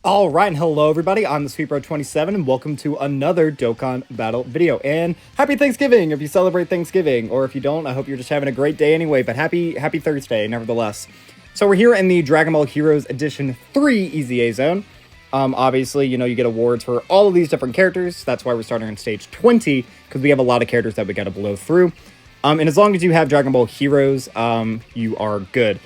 Alright, and hello everybody, I'm the SweetBro27, and welcome to another Dokkan Battle video. And happy Thanksgiving if you celebrate Thanksgiving, or if you don't, I hope you're just having a great day anyway, but happy Thursday, nevertheless. So we're here in the Dragon Ball Heroes Edition 3 EZA zone. Obviously, you know, you get awards for all of these different characters. That's why we're starting on stage 20, because we have a lot of characters that we gotta blow through. And as long as you have Dragon Ball Heroes, you are good.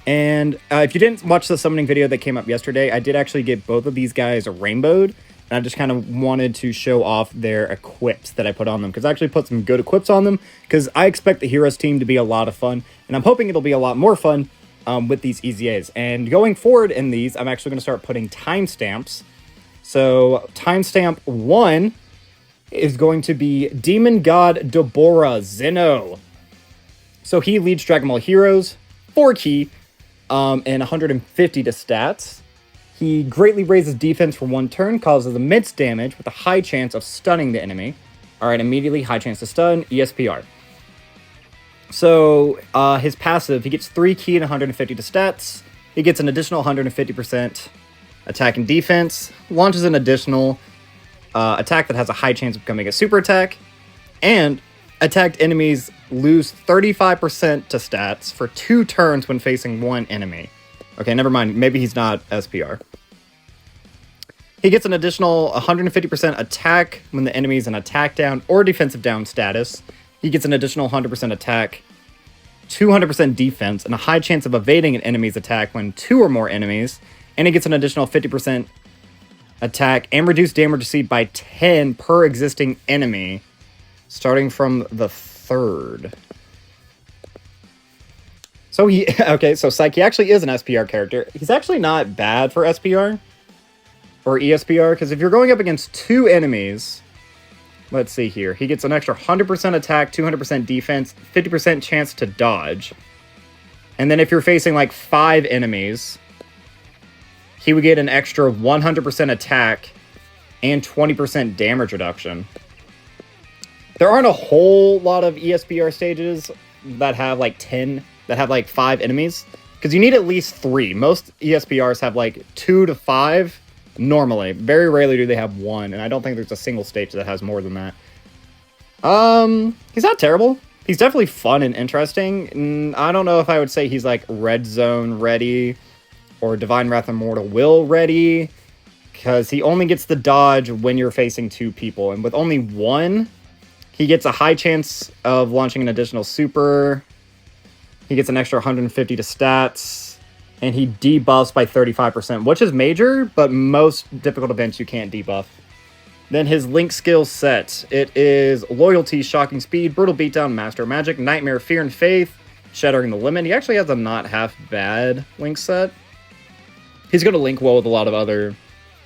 And if you didn't watch the summoning video that came up yesterday, I did actually get both of these guys rainbowed. And I just kind of wanted to show off their equips that I put on them, because I actually put some good equips on them, because I expect the Heroes team to be a lot of fun. And I'm hoping it'll be a lot more fun with these EZAs. And going forward in these, I'm actually going to start putting timestamps. So timestamp 1 is going to be Demon God Dabura Zeno. So he leads Dragon Ball Heroes, 4 key, and 150 to stats. He greatly raises defense for 1 turn, causes immense damage with a high chance of stunning the enemy. Alright, immediately, high chance to stun, ESPR. So, his passive, he gets 3 key and 150 to stats. He gets an additional 150% attack and defense. Launches an additional attack that has a high chance of becoming a super attack. And attacked enemies lose 35% to stats for 2 turns when facing 1 enemy. Okay, never mind. Maybe he's not SPR. He gets an additional 150% attack when the enemy is in attack down or defensive down status. He gets an additional 100% attack, 200% defense, and a high chance of evading an enemy's attack when 2 or more enemies. And he gets an additional 50% attack and reduced damage received by 10 per existing enemy, starting from the 3rd. So okay, so Psyche actually is an SPR character. He's actually not bad for SPR or ESPR, because if you're going up against 2 enemies, let's see here, he gets an extra 100% attack, 200% defense, 50% chance to dodge. And then if you're facing like 5 enemies, he would get an extra 100% attack and 20% damage reduction. There aren't a whole lot of ESPR stages that have like 5 enemies, because you need at least 3. Most ESPRs have like 2 to 5 normally. Very rarely do they have 1, and I don't think there's a single stage that has more than that. He's not terrible. He's definitely fun and interesting. I don't know if I would say he's like Red Zone ready or Divine Wrath Immortal Will ready, because he only gets the dodge when you're facing 2 people, and with only 1, he gets a high chance of launching an additional super. He gets an extra 150 to stats. And he debuffs by 35%, which is major, but most difficult events you can't debuff. Then his Link skill set. It is Loyalty, Shocking Speed, Brutal Beatdown, Master Magic, Nightmare, Fear and Faith, Shattering the Limit. He actually has a not half bad Link set. He's going to link well with a lot of other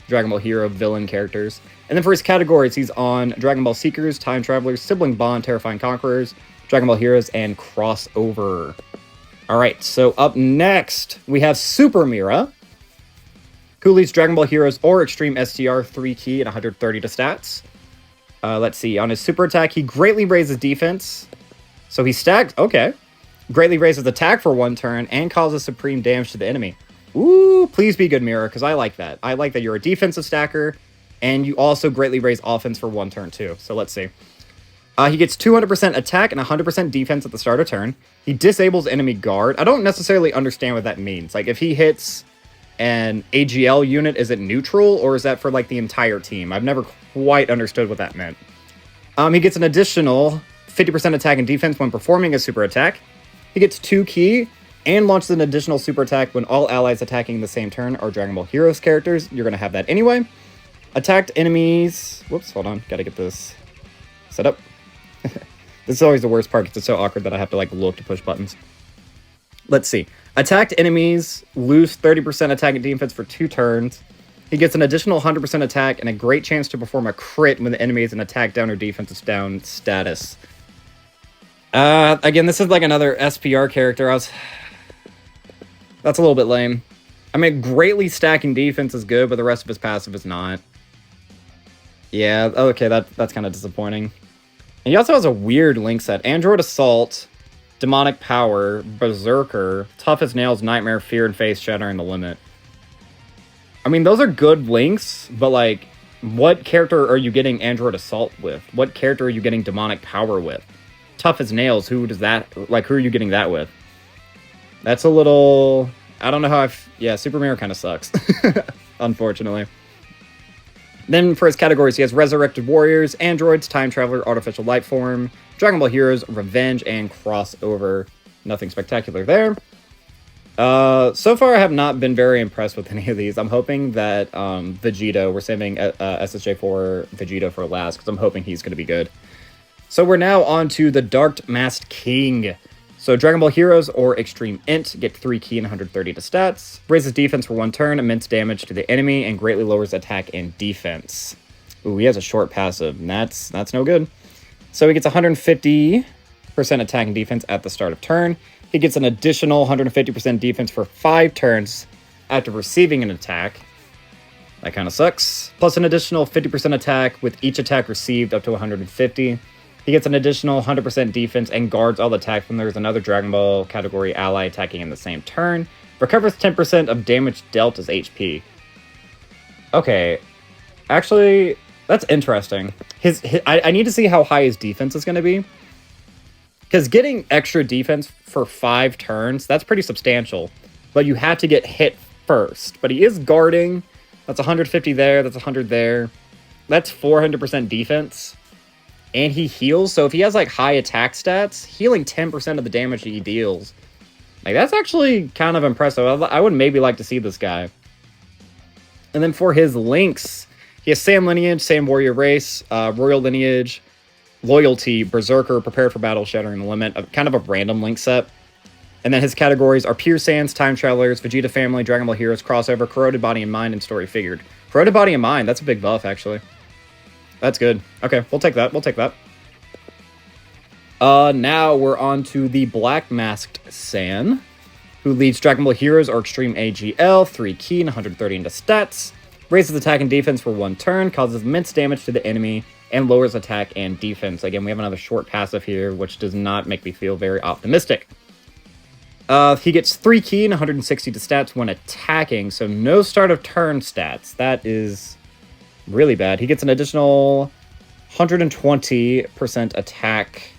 Dragon Ball Hero villain characters. And then for his categories, he's on Dragon Ball Seekers, Time Travelers, Sibling Bond, Terrifying Conquerors, Dragon Ball Heroes, and Crossover. Alright, so up next, we have Super Mira, who leads Dragon Ball Heroes or Extreme STR 3 key and 130 to stats. Let's see, on his super attack, he greatly raises defense. So he stacks, okay. Greatly raises attack for 1 turn and causes supreme damage to the enemy. Ooh, please be good, Mira, because I like that. I like that you're a defensive stacker, and you also greatly raise offense for 1 turn too. So let's see. He gets 200% attack and 100% defense at the start of turn. He disables enemy guard. I don't necessarily understand what that means. Like, if he hits an AGL unit, is it neutral, or is that for, like, the entire team? I've never quite understood what that meant. He gets an additional 50% attack and defense when performing a super attack. He gets 2 key and launches an additional super attack when all allies attacking the same turn are Dragon Ball Heroes characters. You're going to have that anyway. Attacked enemies... Whoops, hold on. Gotta get this set up. This is always the worst part, because it's so awkward that I have to like look to push buttons. Let's see. Attacked enemies lose 30% attack and defense for 2 turns. He gets an additional 100% attack and a great chance to perform a crit when the enemy is in attack down or defensive down status. Again, this is like another SPR character. That's a little bit lame. I mean, greatly stacking defense is good, but the rest of his passive is not. Yeah, okay, that's kind of disappointing. And he also has a weird link set. Android Assault, Demonic Power, Berserker, Tough as Nails, Nightmare, Fear and Faith, Shattering the Limit. I mean, those are good links, but, like, what character are you getting Android Assault with? What character are you getting Demonic Power with? Tough as Nails, who does that... Like, who are you getting that with? That's a little... I don't know how yeah, Super Mira kind of sucks. Unfortunately. Then, for his categories, he has Resurrected Warriors, Androids, Time Traveler, Artificial Light Form, Dragon Ball Heroes, Revenge, and Crossover. Nothing spectacular there. So far, I have not been very impressed with any of these. I'm hoping that Vegito, we're saving SSJ4 Vegito for last, because I'm hoping he's going to be good. So we're now on to the Dark Masked King. So Dragon Ball Heroes or Extreme Int get 3 ki and 130 to stats. Raises defense for 1 turn, immense damage to the enemy, and greatly lowers attack and defense. Ooh, he has a short passive, and that's no good. So he gets 150% attack and defense at the start of turn. He gets an additional 150% defense for 5 turns after receiving an attack. That kind of sucks. Plus an additional 50% attack with each attack received up to 150. He gets an additional 100% defense and guards all attacks when there's another Dragon Ball category ally attacking in the same turn. Recovers 10% of damage dealt as HP. Okay. Actually, that's interesting. I need to see how high his defense is going to be. Because getting extra defense for 5 turns, that's pretty substantial. But you have to get hit first. But he is guarding. That's 150 there. That's 100 there. That's 400% defense. And he heals. So if he has like high attack stats, healing 10% of the damage he deals. Like that's actually kind of impressive. I would maybe like to see this guy. And then for his links, he has Saiyan Lineage, Saiyan Warrior Race, Royal Lineage, Loyalty, Berserker, Prepare for Battle, Shattering the Limit, kind of a random link set. And then his categories are Pure Saiyans, Time Travelers, Vegeta Family, Dragon Ball Heroes, Crossover, Corroded Body and Mind, and Story Figured. Corroded Body and Mind, that's a big buff, actually. That's good. Okay, we'll take that. We'll take that. Now we're on to the Black Masked Saiyan, who leads Dragon Ball Heroes or Extreme AGL, 3 ki and 130 into stats. Raises attack and defense for 1 turn, causes immense damage to the enemy, and lowers attack and defense. Again, we have another short passive here, which does not make me feel very optimistic. He gets 3 ki and 160 to stats when attacking, so no start of turn stats. That is really bad. He gets an additional 120% attack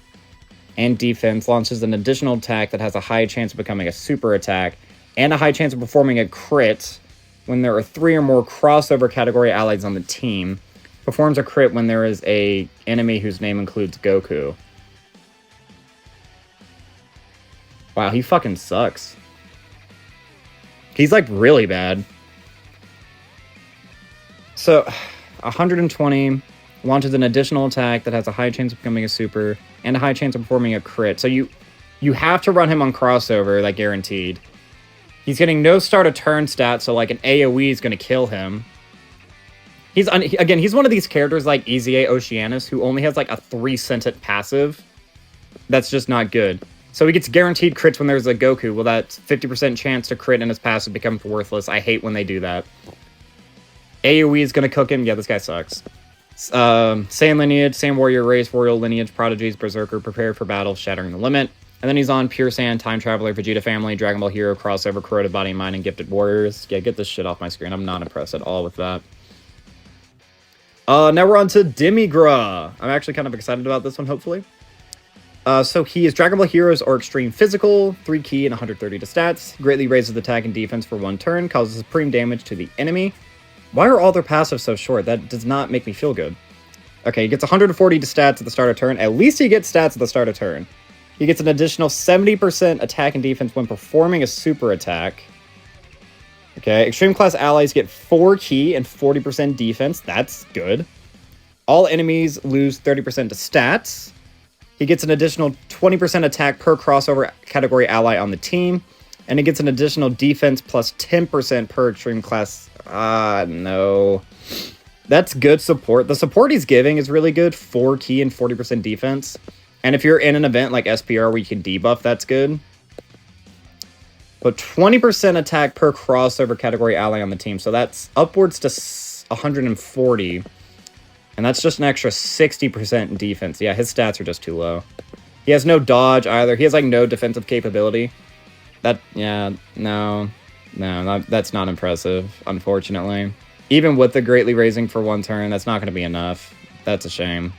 and defense, launches an additional attack that has a high chance of becoming a super attack, and a high chance of performing a crit when there are 3 or more crossover category allies on the team. Performs a crit when there is a enemy whose name includes Goku. Wow, he fucking sucks. He's like really bad. So, 120 launches an additional attack that has a high chance of becoming a super and a high chance of performing a crit. So you have to run him on crossover, like guaranteed. He's getting no start of turn stats, so like an AoE is going to kill him. Again, he's one of these characters like EZA Oceanus who only has like a 3-sentient passive. That's just not good. So he gets guaranteed crits when there's a Goku. Well, that's 50% chance to crit and his passive becomes worthless. I hate when they do that. AoE is going to cook him. Yeah, this guy sucks. Saiyan Lineage, Saiyan Warrior Race, Royal Lineage, Prodigies, Berserker, Prepare for Battle, Shattering the Limit. And then he's on Pure Saiyan, Time Traveler, Vegeta Family, Dragon Ball Hero, Crossover, Corroded Body and Mind, and Gifted Warriors. Yeah, get this shit off my screen. I'm not impressed at all with that. Now we're on to Demigra. I'm actually kind of excited about this one, hopefully. So he is Dragon Ball Heroes or Extreme Physical, 3 ki and 130 to stats. Greatly raises attack and defense for 1 turn, causes supreme damage to the enemy. Why are all their passives so short? That does not make me feel good. Okay, he gets 140 to stats at the start of turn. At least he gets stats at the start of turn. He gets an additional 70% attack and defense when performing a super attack. Okay, extreme class allies get 4 ki and 40% defense. That's good. All enemies lose 30% to stats. He gets an additional 20% attack per crossover category ally on the team. And he gets an additional defense plus 10% per extreme class. No. That's good support. The support he's giving is really good. 4 ki and 40% defense. And if you're in an event like SPR where you can debuff, that's good. But 20% attack per crossover category ally on the team. So that's upwards to 140. And that's just an extra 60% in defense. Yeah, his stats are just too low. He has no dodge either. He has like no defensive capability. Yeah, no. No, that's not impressive, unfortunately. Even with the greatly raising for 1 turn, that's not going to be enough. That's a shame.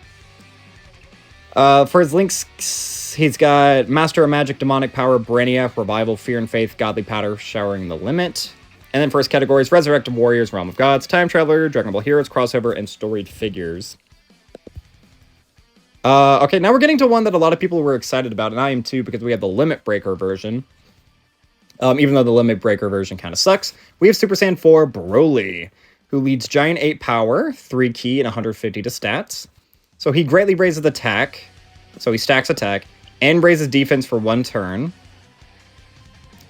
For his links, he's got Master of Magic, Demonic Power, Brainiac, Revival, Fear and Faith, Godly Powder, Showering the Limit. And then for his categories, Resurrected Warriors, Realm of Gods, Time Traveler, Dragon Ball Heroes, Crossover, and Storied Figures. Okay, now we're getting to one that a lot of people were excited about, and I am too, because we have the Limit Breaker version. Even though the Limit Breaker version kind of sucks. We have Super Saiyan 4 Broly, who leads Giant 8 Power, 3 Ki, and 150 to stats. So he greatly raises attack, so he stacks attack, and raises defense for 1 turn.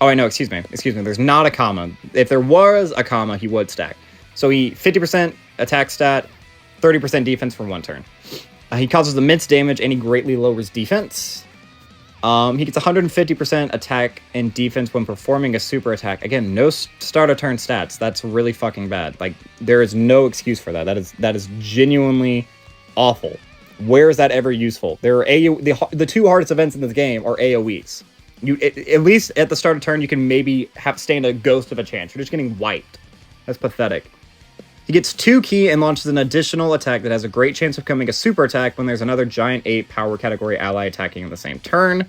Oh, I know, excuse me, there's not a comma. If there was a comma, he would stack. So he 50% attack stat, 30% defense for 1 turn. He causes immense damage, and he greatly lowers defense. He gets 150% attack and defense when performing a super attack. Again, no start of turn stats. That's really fucking bad. Like, there is no excuse for that. That is genuinely awful. Where is that ever useful? There are the 2 hardest events in this game are AoEs. At least at the start of turn, you can maybe stand a ghost of a chance. You're just getting wiped. That's pathetic. He gets 2 Ki and launches an additional attack that has a great chance of becoming a super attack when there's another Giant 8 Power category ally attacking in the same turn.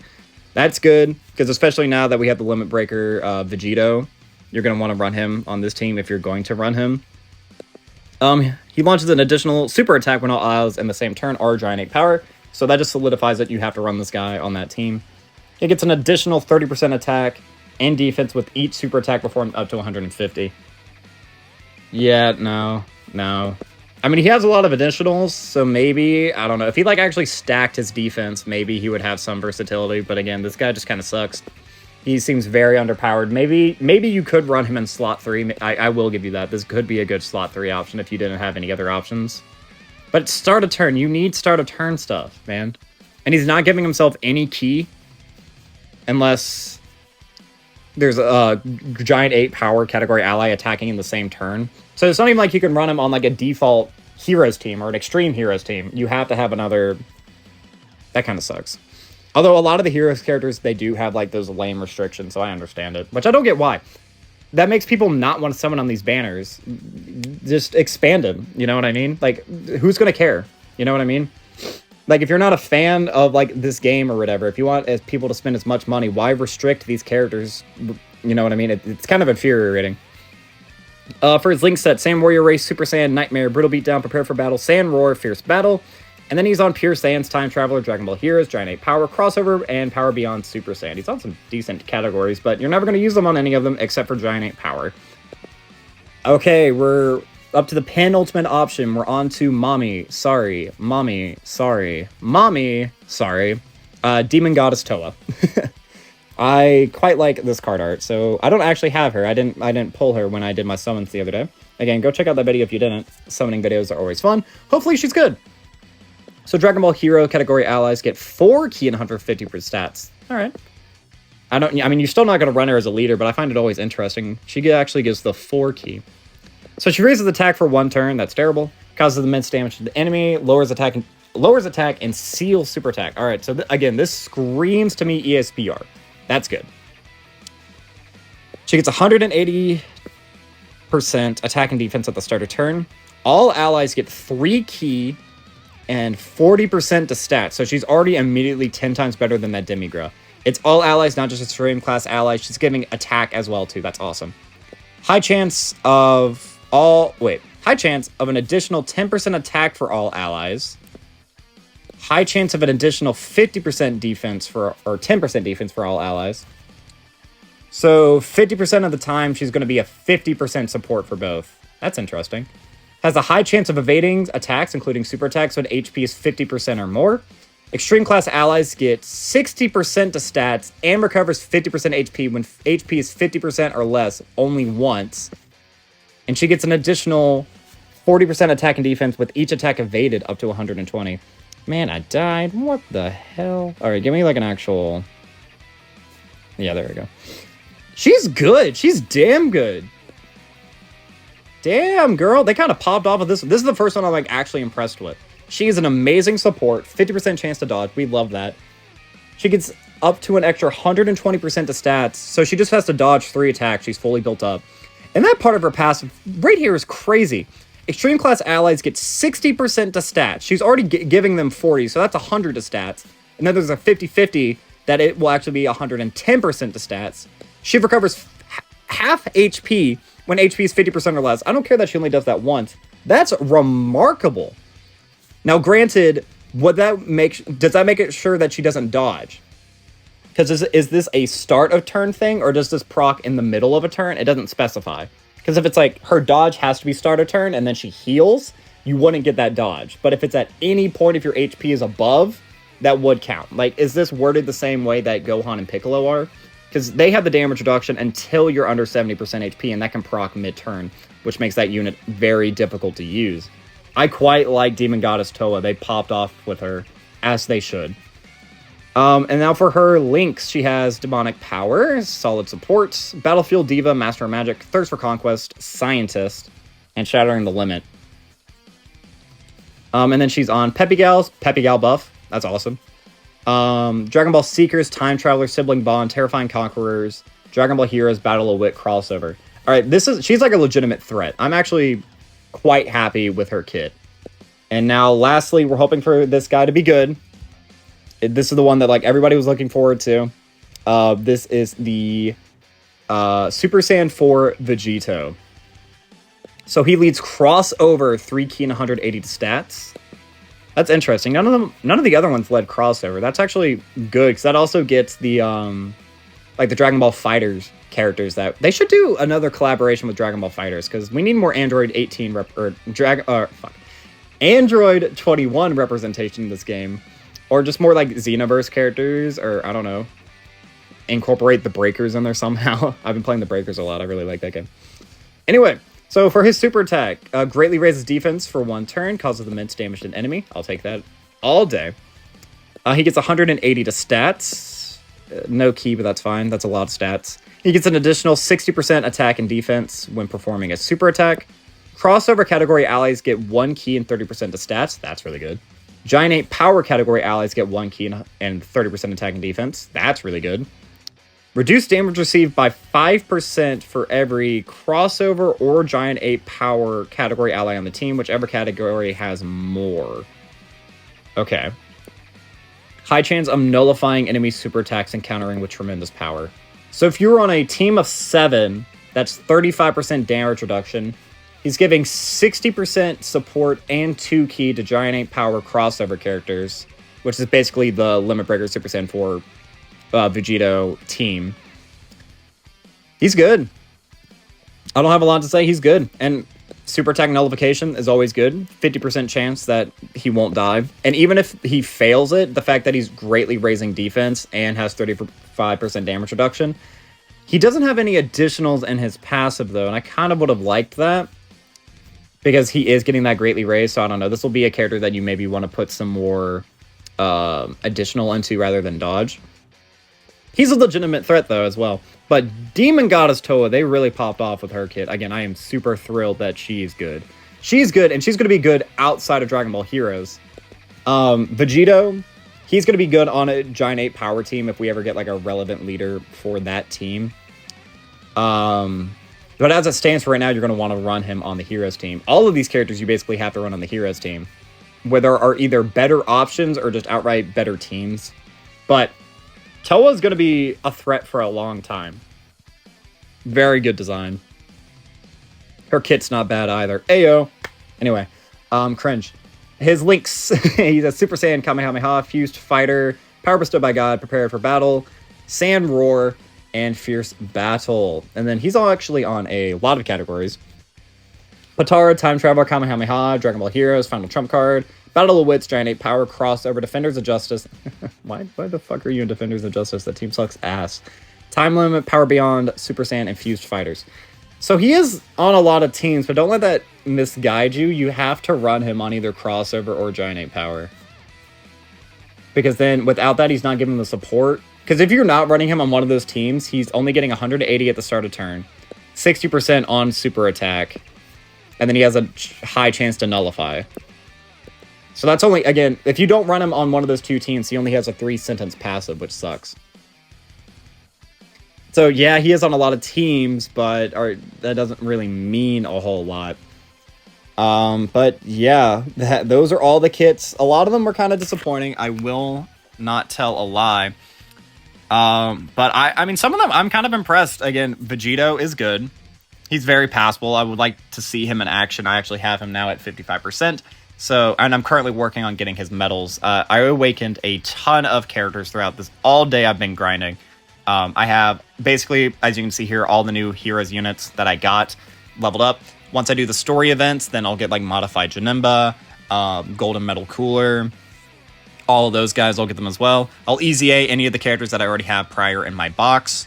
That's good, because especially now that we have the Limit Breaker Vegito, you're going to want to run him on this team if you're going to run him. He launches an additional super attack when all allies in the same turn are Giant 8 Power, so that just solidifies that you have to run this guy on that team. He gets an additional 30% attack and defense with each super attack performed up to 150. Yeah, no. I mean, he has a lot of additionals, so maybe, I don't know. If he, like, actually stacked his defense, maybe he would have some versatility. But again, this guy just kind of sucks. He seems very underpowered. Maybe you could run him in slot 3. I will give you that. This could be a good slot 3 option if you didn't have any other options. But start a turn. You need start a turn stuff, man. And he's not giving himself any Ki unless there's a Giant 8 Power category ally attacking in the same turn. So it's not even like you can run him on like a default Heroes team or an Extreme Heroes team. You have to have another... That kind of sucks. Although a lot of the Heroes characters, they do have like those lame restrictions, so I understand it. Which I don't get why. That makes people not want to summon on these banners. Just expand them, you know what I mean? Like, who's going to care? You know what I mean? Like, if you're not a fan of, like, this game or whatever, if you want people to spend as much money, why restrict these characters? You know what I mean? It's kind of infuriating. For his link set, Saiyan Warrior Race, Super Saiyan, Nightmare, Brutal Beatdown, Prepare for Battle, Saiyan Roar, Fierce Battle. And then he's on Pure Saiyans, Time Traveler, Dragon Ball Heroes, Giant 8 Power, Crossover, and Power Beyond Super Saiyan. He's on some decent categories, but you're never going to use them on any of them except for Giant 8 Power. Okay, we're up to the penultimate option. We're on to Mommy, sorry. Demon Goddess Towa. I quite like this card art, so I don't actually have her. I didn't pull her when I did my summons the other day. Again, go check out that video if you didn't. Summoning videos are always fun. Hopefully she's good. So Dragon Ball Hero category allies get 4 Ki and 150 per stats. All right. I mean, you're still not going to run her as a leader, but I find it always interesting. She actually gives the 4 Ki. So she raises attack for 1 turn. That's terrible. Causes immense damage to the enemy. Lowers attack and seals super attack. All right. So again, this screams to me ESPR. That's good. She gets 180% attack and defense at the start of turn. All allies get 3 Ki and 40% to stats. So she's already immediately 10 times better than that Demigra. It's all allies, not just extreme class allies. She's giving attack as well, too. That's awesome. High chance of an additional 10% attack for all allies. High chance of an additional 50% defense or 10% defense for all allies. So 50% of the time, she's going to be a 50% support for both. That's interesting. Has a high chance of evading attacks, including super attacks, when HP is 50% or more. Extreme class allies get 60% to stats and recovers 50% HP when HP is 50% or less only once. And she gets an additional 40% attack and defense with each attack evaded up to 120. Man, I died. What the hell? All right, give me like an actual... Yeah, there we go. She's good. She's damn good. Damn, girl. They kind of popped off of this. This is the first one I'm like actually impressed with. She is an amazing support. 50% chance to dodge. We love that. She gets up to an extra 120% to stats, so she just has to dodge 3 attacks. She's fully built up. And that part of her passive right here is crazy. Extreme class allies get 60% to stats. She's already giving them 40, so that's 100 to stats. And then there's a 50-50 that it will actually be 110% to stats. She recovers half HP when HP is 50% or less. I don't care that she only does that once. That's remarkable. Now, granted, does that make it sure that she doesn't dodge? Because is this a start of turn thing, or does this proc in the middle of a turn? It doesn't specify. Because if it's like her dodge has to be start of turn and then she heals, you wouldn't get that dodge. But if it's at any point if your HP is above, that would count. Like, is this worded the same way that Gohan and Piccolo are? Because they have the damage reduction until you're under 70% HP, and that can proc mid-turn, which makes that unit very difficult to use. I quite like Demon Goddess Towa. They popped off with her, as they should. And now for her links, she has Demonic Power, Solid Support, Battlefield Diva, Master of Magic, Thirst for Conquest, Scientist, and Shattering the Limit. And then she's on Peppy Gal buff. That's awesome. Dragon Ball Seekers, Time Travelers, Sibling Bond, Terrifying Conquerors, Dragon Ball Heroes, Battle of Wit crossover. All right, she's like a legitimate threat. I'm actually quite happy with her kit. And now, lastly, we're hoping for this guy to be good. This is the one that like everybody was looking forward to. This is the Super Saiyan 4 Vegito. So he leads crossover, 3 key and 180 to stats. That's interesting. None of the other ones led crossover. That's actually good, because that also gets the like the Dragon Ball Fighters characters. That they should do another collaboration with Dragon Ball Fighters, because we need more Android 18 Android 21 representation in this game. Or just more like Xenoverse characters, or I don't know, incorporate the Breakers in there somehow. I've been playing the Breakers a lot. I really like that game. Anyway, so for his super attack, greatly raises defense for 1 turn, causes immense damage to an enemy. I'll take that all day. He gets 180 to stats. No key, but that's fine. That's a lot of stats. He gets an additional 60% attack and defense when performing a super attack. Crossover category allies get 1 key and 30% to stats. That's really good. Giant 8 power category allies get 1 key and 30% attack and defense. That's really good. Reduced damage received by 5% for every crossover or Giant 8 power category ally on the team, whichever category has more. Okay. High chance of nullifying enemy super attacks and countering with tremendous power. So if you're on a team of 7, that's 35% damage reduction. He's giving 60% support and 2 key to Giant 8 power crossover characters, which is basically the Limit Breaker Super Saiyan 4 Vegito team. He's good. I don't have a lot to say. He's good. And super attack nullification is always good. 50% chance that he won't die. And even if he fails it, the fact that he's greatly raising defense and has 35% damage reduction, he doesn't have any additionals in his passive, though, and I kind of would have liked that, because he is getting that greatly raised. So I don't know. This will be a character that you maybe want to put some more additional into rather than dodge. He's a legitimate threat, though, as well. But Demon Goddess Towa, they really popped off with her kit. Again, I am super thrilled that she's good. She's good, and she's going to be good outside of Dragon Ball Heroes. Vegito, he's going to be good on a Giant 8 power team if we ever get like a relevant leader for that team. But as it stands for right now, you're going to want to run him on the Heroes team. All of these characters you basically have to run on the Heroes team, where there are either better options or just outright better teams. But Towa is going to be a threat for a long time. Very good design. Her kit's not bad either. Ayo. Anyway, cringe. His links. He's a Super Saiyan Kamehameha, Fused Fighter, Power Bestowed by God, Prepared for Battle, Sand Roar, and Fierce Battle. And then he's actually on a lot of categories. Patara, Time Traveler, Kamehameha, Dragon Ball Heroes, Final Trump Card, Battle of Wits, Giant 8 Power, Crossover, Defenders of Justice. Why the fuck are you in Defenders of Justice? That team sucks ass. Time Limit, Power Beyond, Super Saiyan, and Fused Fighters. So he is on a lot of teams, but don't let that misguide you. You have to run him on either Crossover or Giant 8 Power. Because then, without that, he's not giving the support. Because if you're not running him on one of those teams, he's only getting 180 at the start of turn, 60% on super attack, and then he has a high chance to nullify. So that's only, again, if you don't run him on one of those two teams, he only has a 3-sentence passive, which sucks. So yeah, he is on a lot of teams, but that doesn't really mean a whole lot. But yeah, those are all the kits. A lot of them were kind of disappointing. I will not tell a lie. But I mean, some of them I'm kind of impressed. Again, Vegito is good. He's very passable. I would like to see him in action. I actually have him now at 55%. So, and I'm currently working on getting his medals. I awakened a ton of characters throughout this all day. I've been grinding. I have basically, as you can see here, all the new heroes units that I got leveled up. Once I do the story events, then I'll get like modified Janemba, golden metal cooler. All of those guys, I'll get them as well. I'll EZA any of the characters that I already have prior in my box.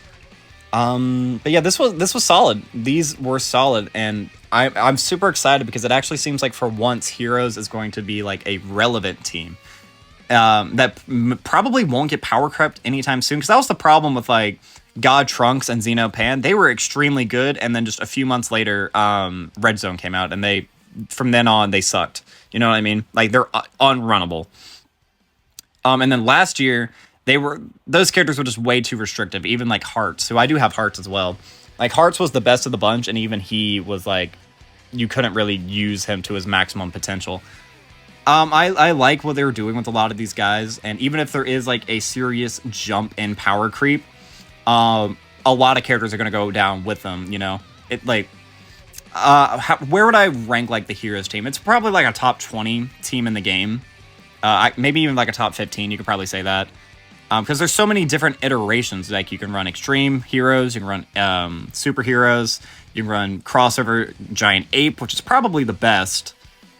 But yeah, this was solid. These were solid, and I'm super excited because it actually seems like for once Heroes is going to be like a relevant team. That probably won't get power crept anytime soon, because that was the problem with like God Trunks and Xeno Pan. They were extremely good, and then just a few months later, Red Zone came out, and from then on they sucked. You know what I mean? Like they're unrunnable. And then last year, those characters were just way too restrictive, even like Hearts, who I do have Hearts as well. Like Hearts was the best of the bunch, and even he was like, you couldn't really use him to his maximum potential. I like what they were doing with a lot of these guys, and even if there is like a serious jump in power creep, a lot of characters are going to go down with them, you know? It like, where would I rank like the Heroes team? It's probably like a top 20 team in the game. Maybe even like a top 15, you could probably say that. Because there's so many different iterations. Like you can run Extreme Heroes, you can run Superheroes, you can run Crossover Giant Ape, which is probably the best.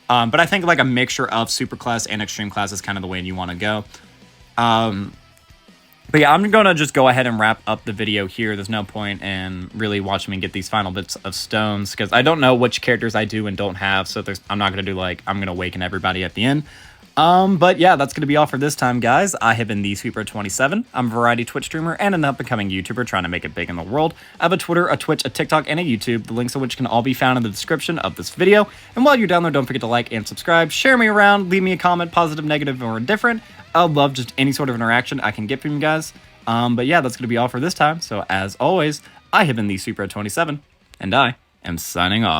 But I think like a mixture of Super Class and Extreme Class is kind of the way you want to go. But yeah, I'm going to just go ahead and wrap up the video here. There's no point in really watching me get these final bits of stones, because I don't know which characters I do and don't have. So I'm not going to do like, I'm going to awaken everybody at the end. But yeah, that's going to be all for this time, guys. I have been the Sweeper27. I'm a variety Twitch streamer and an up-and-coming YouTuber trying to make it big in the world. I have a Twitter, a Twitch, a TikTok, and a YouTube, the links of which can all be found in the description of this video. And while you're down there, don't forget to like and subscribe, share me around, leave me a comment, positive, negative, or indifferent. I'd love just any sort of interaction I can get from you guys. But yeah, that's going to be all for this time. So as always, I have been the Sweeper27, and I am signing off.